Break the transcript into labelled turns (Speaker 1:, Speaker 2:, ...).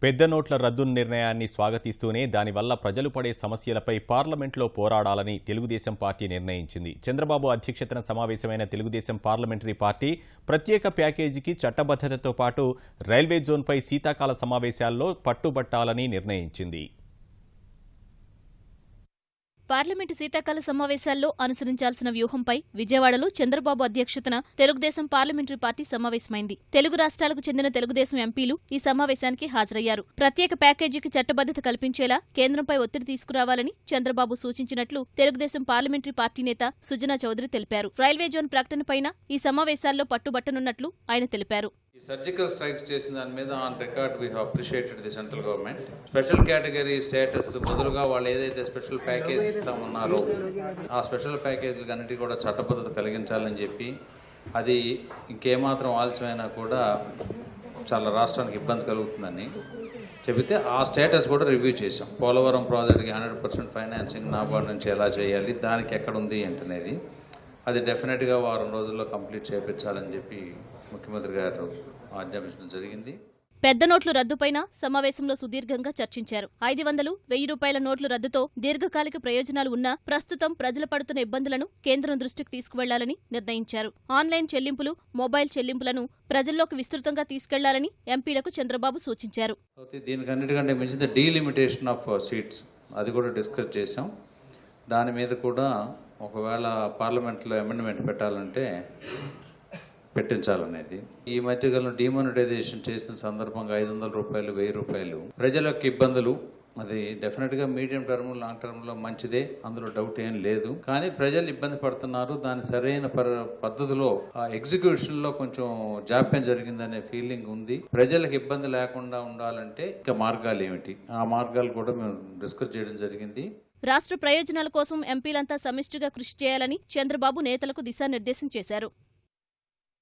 Speaker 1: పెద్ద నోట్ల రద్దు నిర్ణయాన్ని స్వాగతిస్తూనే దానివల్ల ప్రజలు పడే సమస్యలపై పార్లమెంట్లో పోరాడాలని తెలుగుదేశం పార్టీ నిర్ణయించింది. చంద్రబాబు అధ్యక్షతన సమావేశమైన తెలుగుదేశం పార్లమెంటరీ పార్టీ ప్రత్యేక ప్యాకేజీకి చట్టబద్ధతతో పాటు రైల్వే జోన్పై శీతాకాల సమావేశాల్లో పట్టుబట్టాలని నిర్ణయించింది.
Speaker 2: పార్లమెంటు శీతాకాల సమావేశాల్లో అనుసరించాల్సిన వ్యూహంపై విజయవాడలో చంద్రబాబు అధ్యక్షతన తెలుగుదేశం పార్లమెంటరీ పార్టీ సమావేశమైంది. తెలుగు రాష్ట్రాలకు చెందిన తెలుగుదేశం ఎంపీలు ఈ సమావేశానికి హాజరయ్యారు. ప్రత్యేక ప్యాకేజీకి చట్టబద్ధత కల్పించేలా కేంద్రంపై ఒత్తిడి తీసుకురావాలని చంద్రబాబు సూచించినట్లు తెలుగుదేశం పార్లమెంటరీ పార్టీ నేత సుజనా చౌదరి తెలిపారు. రైల్వే జోన్ ప్రకటనపైన ఈ సమావేశాల్లో పట్టుబట్టనున్నట్లు ఆయన తెలిపారు.
Speaker 3: సర్జికల్ స్ట్రైక్స్ చేసిన దాని మీద on record we have appreciated the central government. Special category status బదులుగా వాళ్ళు ఏదైతే స్పెషల్ ప్యాకేజ్ ఇస్తామన్నారో ఆ స్పెషల్ ప్యాకేజీలకు అన్నిటి కూడా చట్టబద్ధత కలిగించాలని చెప్పి, అది ఇంకేమాత్రం ఆలస్యమైనా కూడా చాలా రాష్ట్రానికి ఇబ్బంది కలుగుతుందని చెబితే ఆ స్టేటస్ కూడా రివ్యూ చేశాం. పోలవరం ప్రాజెక్ట్కి 100% ఫైనాన్సింగ్ నాబార్డ్ నుంచి ఎలా చేయాలి, దానికి ఎక్కడ ఉంది ఏంటనేది అది డెఫినెట్గా వారం రోజుల్లో కంప్లీట్ చేయించాలని చెప్పి ముఖ్యమంత్రి గారు ఆజ్ఞాపించడం జరిగింది.
Speaker 2: పెద్ద నోట్ల రద్దుపైన సమావేశంలో సుదీర్ఘంగా చర్చించారు. 500, 1000 రూపాయల నోట్ల రద్దుతో దీర్ఘకాలిక ప్రయోజనాలు ఉన్నా ప్రస్తుతం ప్రజలు పడుతున్న ఇబ్బందులను కేంద్రం దృష్టికి తీసుకువెళ్లాలని నిర్ణయించారు. ఆన్లైన్ చెల్లింపులు, మొబైల్ చెల్లింపులను ప్రజల్లోకి విస్తృతంగా తీసుకెళ్లాలని ఎంపీలకు చంద్రబాబు సూచించారు.
Speaker 3: దీనికన్నిటికంటే మించిన డీలిమిటేషన్ ఆఫ్ సీట్స్ అది కూడా డిస్కస్ చేశాం. దాని మీద కూడా ఒకవేళ పార్లమెంట్లో అమెండ్మెంట్ పెట్టాలంటే పెట్టించాలనేది. ఈ మధ్యకాలంలో డిమానిటైజేషన్ చేసిన సందర్భంగా 500 రూపాయలు, 1000 రూపాయలు ప్రజల యొక్క ఇబ్బందులు అది డెఫినెట్గా మీడియం టర్మ్, లాంగ్ టర్మ్లో మంచిదే, అందులో డౌట్ ఏం లేదు. కానీ ప్రజలు ఇబ్బంది పడుతున్నారు, దాని సరైన పద్ధతిలో ఆ ఎగ్జిక్యూషన్లో కొంచెం జాప్యం జరిగిందనే ఫీలింగ్ ఉంది. ప్రజలకు ఇబ్బంది లేకుండా ఉండాలంటే ఇంకా మార్గాలు ఏమిటి, ఆ మార్గాలు కూడా మేము డిస్కస్ చేయడం జరిగింది.
Speaker 2: రాష్ట్ర ప్రయోజనాల కోసం ఎంపీలంతా సమిష్టిగా కృషి చేయాలని చంద్రబాబు నేతలకు దిశానిర్దేశం చేశారు.